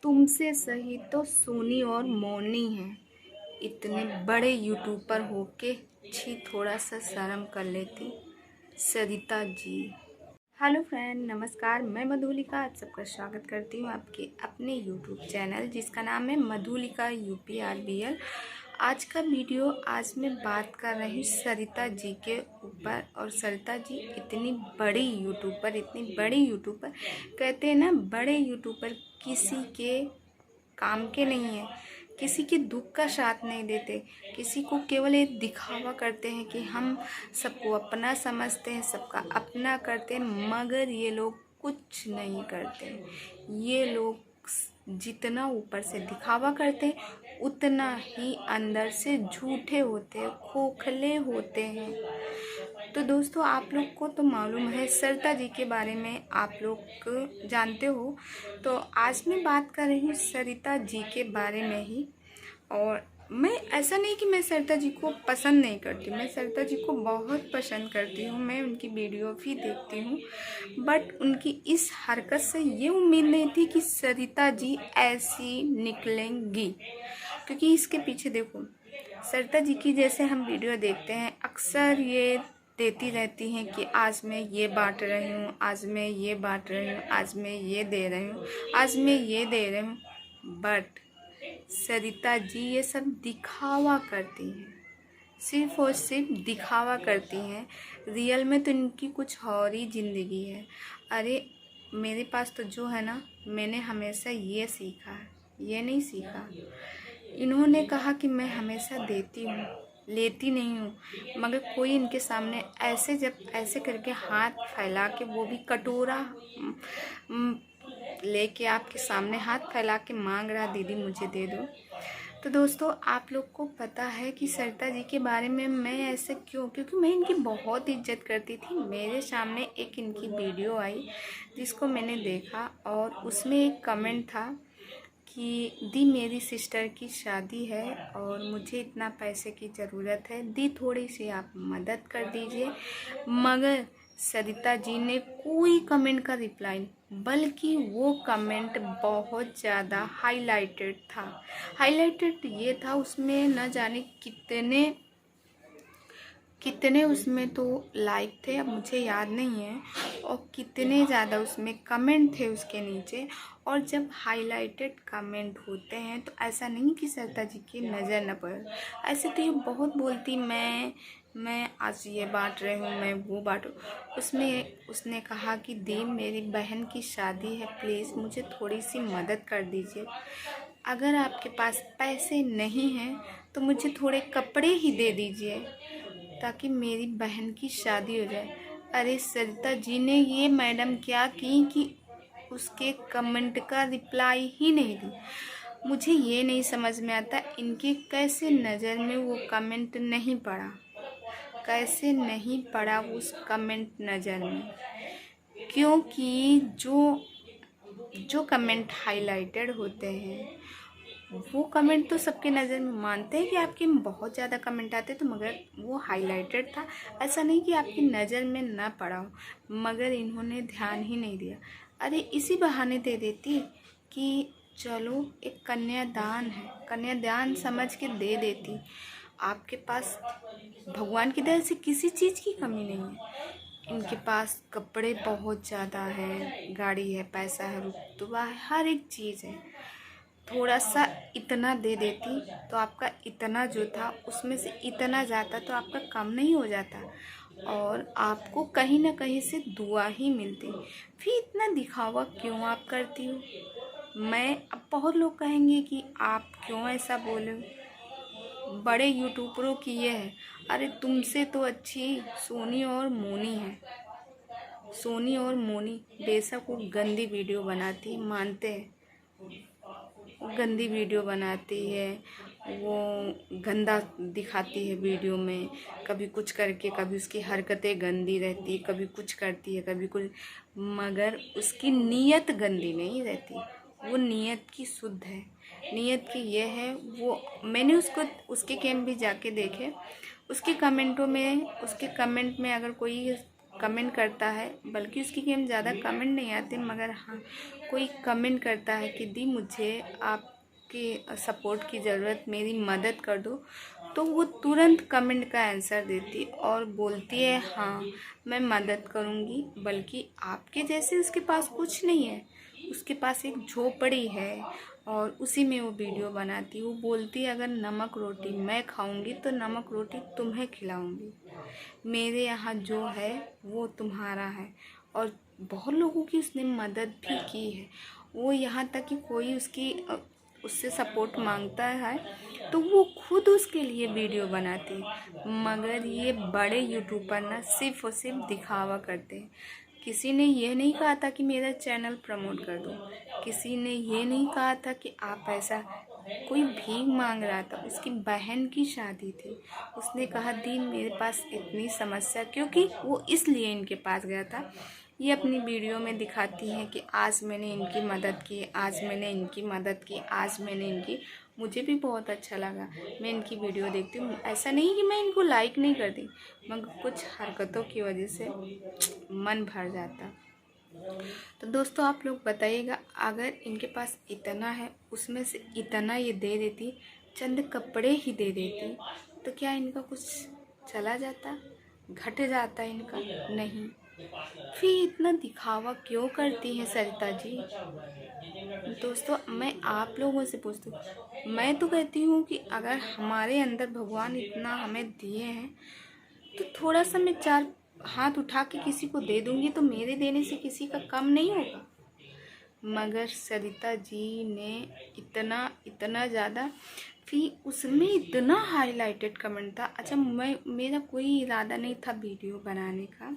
तुमसे सही तो सोनी और मौनी हैं। इतने बड़े यूट्यूबर होके छी थोड़ा सा शर्म कर लेती सरिता जी। हेलो फ्रेंड, नमस्कार। मैं मधुलिका आप सबका स्वागत करती हूँ आपके अपने यूट्यूब चैनल जिसका नाम है मधुलिका UPRBL। आज मैं बात कर रही हूँ सरिता जी के ऊपर। और सरिता जी इतनी बड़ी यूट्यूबर कहते हैं ना, बड़े यूट्यूबर किसी के काम के नहीं है, किसी के दुख का साथ नहीं देते, किसी को केवल एक दिखावा करते हैं कि हम सबको अपना समझते हैं, सबका अपना करते हैं। मगर ये लोग कुछ नहीं करते। ये लोग जितना ऊपर से दिखावा करते हैं उतना ही अंदर से झूठे होते हैं, खोखले होते हैं। तो दोस्तों, आप लोग को तो मालूम है सरिता जी के बारे में, आप लोग जानते हो। तो आज मैं बात कर रही हूँ सरिता जी के बारे में ही। और मैं ऐसा नहीं कि मैं सरिता जी को पसंद नहीं करती, मैं सरिता जी को बहुत पसंद करती हूँ, मैं उनकी वीडियो भी देखती हूँ। बट उनकी इस हरकत से ये उम्मीद नहीं थी कि सरिता जी ऐसी निकलेंगी। क्योंकि इसके पीछे देखो, सरिता जी की जैसे हम वीडियो देखते हैं अक्सर ये देती रहती हैं कि आज मैं ये बांट रही हूँ, आज मैं ये बांट रही हूँ, आज मैं ये दे रही हूँ, आज मैं ये दे रही हूँ। बट सरिता जी ये सब दिखावा करती हैं, सिर्फ और सिर्फ दिखावा करती हैं। रियल में तो इनकी कुछ और ही ज़िंदगी है। अरे मेरे पास तो जो है ना, मैंने हमेशा ये सीखा है, ये नहीं सीखा। इन्होंने कहा कि मैं हमेशा देती हूँ, लेती नहीं हूँ। मगर कोई इनके सामने ऐसे जब ऐसे करके हाथ फैला के, वो भी कटोरा लेके आपके सामने हाथ फैला के मांग रहा, दीदी मुझे दे दो। तो दोस्तों, आप लोग को पता है कि सरिता जी के बारे में मैं ऐसे क्यों, क्योंकि मैं इनकी बहुत इज्जत करती थी। मेरे सामने एक इनकी वीडियो आई जिसको मैंने देखा और उसमें एक कमेंट था कि दी मेरी सिस्टर की शादी है और मुझे इतना पैसे की ज़रूरत है, दी थोड़ी सी आप मदद कर दीजिए। मगर सरिता जी ने कोई कमेंट का रिप्लाई नहीं, बल्कि वो कमेंट बहुत ज़्यादा हाईलाइटेड था। हाईलाइटेड ये था, उसमें न जाने कितने उसमें तो लाइक थे, अब मुझे याद नहीं है, और कितने ज़्यादा उसमें कमेंट थे उसके नीचे। और जब हाईलाइटेड कमेंट होते हैं तो ऐसा नहीं कि सरिता जी की नज़र न पड़े। ऐसे तो ये बहुत बोलती, मैं आज ये बांट रही हूँ, मैं वो बांटूँ। उसमें उसने कहा कि दी मेरी बहन की शादी है, प्लीज़ मुझे थोड़ी सी मदद कर दीजिए। अगर आपके पास पैसे नहीं हैं तो मुझे थोड़े कपड़े ही दे दीजिए ताकि मेरी बहन की शादी हो जाए। अरे सरिता जी ने ये मैडम क्या की कि उसके कमेंट का रिप्लाई ही नहीं दी। मुझे ये नहीं समझ में आता इनके कैसे नज़र में वो कमेंट नहीं पड़ा, कैसे नहीं पड़ा उस कमेंट नज़र में। क्योंकि जो कमेंट हाईलाइटेड होते हैं वो कमेंट तो सबके नज़र में, मानते हैं कि आपके बहुत ज़्यादा कमेंट आते तो, मगर वो हाईलाइटेड था। ऐसा नहीं कि आपकी नज़र में ना पड़ा हो, मगर इन्होंने ध्यान ही नहीं दिया। अरे इसी बहाने दे देती कि चलो एक कन्यादान है, कन्यादान समझ के दे देती। आपके पास भगवान की दया से किसी चीज़ की कमी नहीं है। इनके पास कपड़े बहुत ज़्यादा है, गाड़ी है, पैसा है, रुतबा है, हर एक चीज़ है। थोड़ा सा इतना दे देती तो आपका इतना जो था उसमें से इतना जाता तो आपका कम नहीं हो जाता, और आपको कहीं ना कहीं से दुआ ही मिलती। फिर इतना दिखावा क्यों आप करती हो? अब बहुत लोग कहेंगे कि आप क्यों ऐसा बोले हो, बड़े यूट्यूबरों की ये है। अरे तुमसे तो अच्छी सोनी और मोनी है। सोनी और मोनी बेशक वो गंदी वीडियो बनाती, मानते हैं, गंदी वीडियो बनाती है, वो गंदा दिखाती है वीडियो में, कभी कुछ करके, कभी उसकी हरकतें गंदी रहती है, कभी कुछ करती है, कभी कुछ। मगर उसकी नीयत गंदी नहीं रहती, वो नीयत की शुद्ध है। नीयत की ये है, वो मैंने उसके कैंप भी जाके देखे, उसके कमेंट में अगर कोई कमेंट करता है, बल्कि उसकी गेम ज़्यादा कमेंट नहीं आते, मगर हाँ कोई कमेंट करता है कि दी मुझे आपके सपोर्ट की ज़रूरत, मेरी मदद कर दो, तो वो तुरंत कमेंट का आंसर देती और बोलती है हाँ मैं मदद करूँगी। बल्कि आपके जैसे उसके पास कुछ नहीं है, उसके पास एक झोपड़ी है और उसी में वो वीडियो बनाती। वो बोलती है अगर नमक रोटी मैं खाऊंगी तो नमक रोटी तुम्हें खिलाऊंगी, मेरे यहाँ जो है वो तुम्हारा है। और बहुत लोगों की उसने मदद भी की है। वो यहाँ तक कि कोई उससे सपोर्ट मांगता है तो वो खुद उसके लिए वीडियो बनाती है। मगर ये बड़े यूट्यूबर ना सिर्फ और सिर्फ दिखावा करते हैं। किसी ने ये नहीं कहा था कि मेरा चैनल प्रमोट कर दो, किसी ने ये नहीं कहा था कि आप ऐसा, कोई भीख मांग रहा था, उसकी बहन की शादी थी, उसने कहा दी मेरे पास इतनी समस्या, क्योंकि वो इसलिए इनके पास गया था। ये अपनी वीडियो में दिखाती हैं कि आज मैंने इनकी मदद की, आज मैंने इनकी मदद की, आज मैंने इनकी, मुझे भी बहुत अच्छा लगा, मैं इनकी वीडियो देखती हूँ। ऐसा नहीं कि मैं इनको लाइक नहीं करती, मगर कुछ हरकतों की वजह से मन भर जाता। तो दोस्तों आप लोग बताइएगा, अगर इनके पास इतना है, उसमें से इतना ये दे देती, चंद कपड़े ही दे देती, तो क्या इनका कुछ चला जाता, घट जाता इनका? नहीं। फिर इतना दिखावा क्यों करती हैं सरिता जी? दोस्तों मैं आप लोगों से पूछती हूँ, मैं तो कहती हूँ कि अगर हमारे अंदर भगवान इतना हमें दिए हैं, तो थोड़ा सा मैं चार हाथ उठा के किसी को दे दूंगी तो मेरे देने से किसी का कम नहीं होगा। मगर सरिता जी ने इतना इतना ज़्यादा, फिर उसमें इतना हाईलाइटेड कमेंट था। अच्छा मेरा कोई इरादा नहीं था वीडियो बनाने का,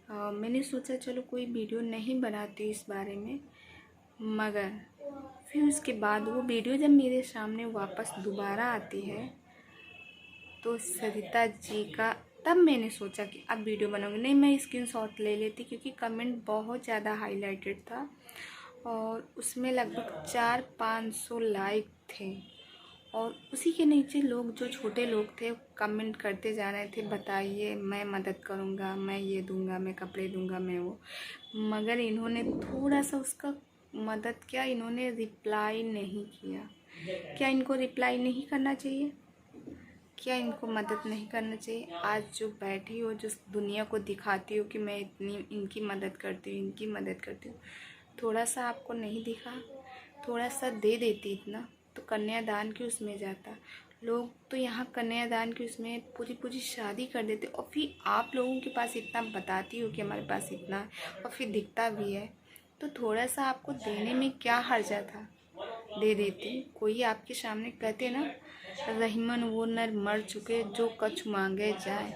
मैंने सोचा चलो कोई वीडियो नहीं बनाती इस बारे में। मगर फिर उसके बाद वो वीडियो जब मेरे सामने वापस दोबारा आती है तो सरिता जी का, तब मैंने सोचा कि अब वीडियो बनाऊंगी। नहीं मैं स्क्रीनशॉट ले लेती, क्योंकि कमेंट बहुत ज़्यादा हाईलाइटेड था और उसमें लगभग 400-500 लाइक थे। और उसी के नीचे लोग, जो छोटे लोग थे, कमेंट करते जा रहे थे बताइए मैं मदद करूँगा, मैं ये दूंगा, मैं कपड़े दूंगा, मैं वो। मगर इन्होंने थोड़ा सा उसका मदद किया, इन्होंने रिप्लाई नहीं किया। क्या इनको रिप्लाई नहीं करना चाहिए? क्या इनको मदद नहीं करना चाहिए? आज जो बैठी हो, जो दुनिया को दिखाती हो कि मैं इतनी इनकी मदद करती हूँ, इनकी मदद करती हूँ, थोड़ा सा आपको नहीं दिखा? थोड़ा सा दे देती इतना तो कन्यादान की उसमें जाता। लोग तो यहाँ कन्यादान की उसमें पूरी पूरी शादी कर देते, और फिर आप लोगों के पास इतना बताती हो कि हमारे पास इतना है, और फिर दिखता भी है, तो थोड़ा सा आपको देने में क्या हर्जा था? दे देती। कोई आपके सामने कहते ना, रहीमन वो नर मर चुके जो कछु मांगे जाए,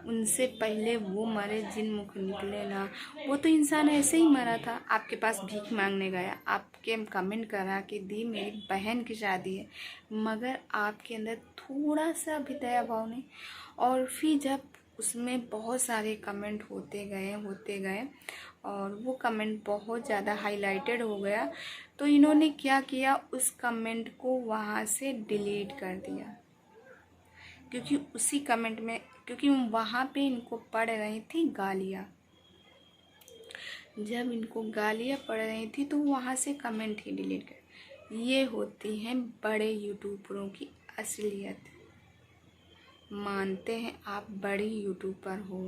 उनसे पहले वो मरे जिन मुख निकले ना। वो तो इंसान ऐसे ही मरा था, आपके पास भीख मांगने गया, आपके कमेंट करा कि दी मेरी बहन की शादी है, मगर आपके अंदर थोड़ा सा भी दया भाव नहीं। और फिर जब उसमें बहुत सारे कमेंट होते गए और वो कमेंट बहुत ज़्यादा हाईलाइटेड हो गया, तो इन्होंने क्या किया, उस कमेंट को वहाँ से डिलीट कर दिया। क्योंकि उसी कमेंट में, क्योंकि वहाँ पे इनको पड़ रही थी गालियाँ, जब इनको गालियाँ पड़ रही थी तो वहाँ से कमेंट ही डिलीट कर। ये होती है बड़े यूट्यूबरों की असलियत। मानते हैं आप बड़ी यूट्यूबर हो,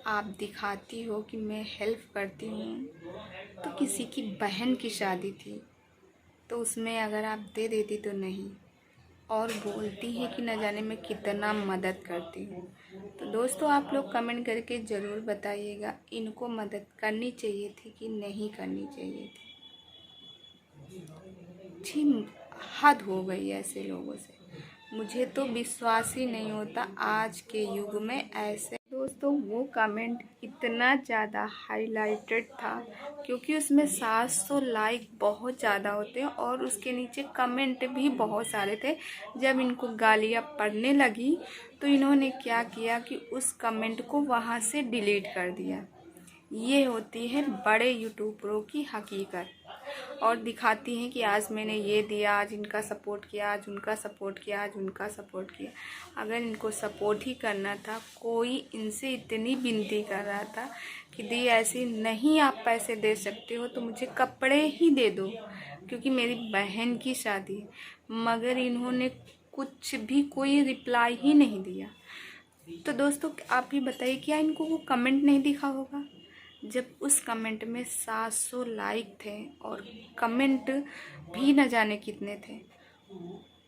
आप दिखाती हो कि मैं हेल्प करती हूँ, तो किसी की बहन की शादी थी तो उसमें अगर आप दे देती तो नहीं, और बोलती है कि न जाने मैं कितना मदद करती हूँ। तो दोस्तों आप लोग कमेंट करके ज़रूर बताइएगा, इनको मदद करनी चाहिए थी कि नहीं करनी चाहिए थी? जी हद हो गई ऐसे लोगों से, मुझे तो विश्वास ही नहीं होता आज के युग में ऐसे। दोस्तों वो कमेंट इतना ज़्यादा हाईलाइटेड था क्योंकि उसमें 700 लाइक बहुत ज़्यादा होते हैं और उसके नीचे कमेंट भी बहुत सारे थे। जब इनको गालियाँ पड़ने लगी तो इन्होंने क्या किया कि उस कमेंट को वहाँ से डिलीट कर दिया। ये होती है बड़े यूट्यूबरों की हकीकत। और दिखाती हैं कि आज मैंने ये दिया, आज इनका सपोर्ट किया, आज उनका सपोर्ट किया, आज उनका सपोर्ट किया। अगर इनको सपोर्ट ही करना था, कोई इनसे इतनी विनती कर रहा था कि दी ऐसी नहीं आप पैसे दे सकते हो तो मुझे कपड़े ही दे दो, क्योंकि मेरी बहन की शादी है, मगर इन्होंने कुछ भी कोई रिप्लाई ही नहीं दिया। तो दोस्तों आप ही बताइए, क्या इनको वो कमेंट नहीं दिखा होगा? जब उस कमेंट में 700 लाइक थे और कमेंट भी न जाने कितने थे,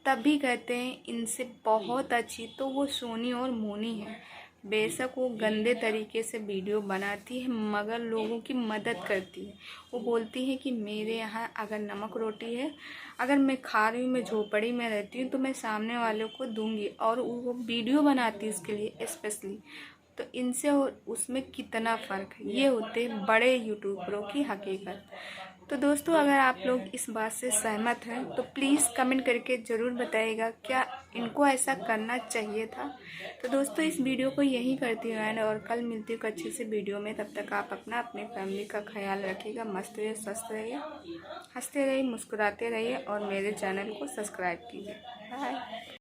तभी कहते हैं इनसे बहुत अच्छी तो वो सोनी और मोनी है। बेशक वो गंदे तरीके से वीडियो बनाती है, मगर लोगों की मदद करती है। वो बोलती है कि मेरे यहाँ अगर नमक रोटी है, अगर मैं खा रही हूँ, मैं झोपड़ी में रहती हूँ, तो मैं सामने वालों को दूंगी, और वो वीडियो बनाती है उसके लिए स्पेशली। तो इनसे और उसमें कितना फ़र्क है। ये होते बड़े यूट्यूबरों की हकीकत। तो दोस्तों अगर आप लोग इस बात से सहमत हैं तो प्लीज़ कमेंट करके ज़रूर बताइएगा, क्या इनको ऐसा करना चाहिए था? तो दोस्तों इस वीडियो को यहीं करती हूँ एंड, और कल मिलती हूँ अच्छे से वीडियो में। तब तक आप अपना अपने फैमिली का ख्याल रखिएगा। मस्त रहिए, स्वस्थ रहिए, हंसते रहिए, मुस्कुराते रहिए और मेरे चैनल को सब्सक्राइब कीजिए। बाय।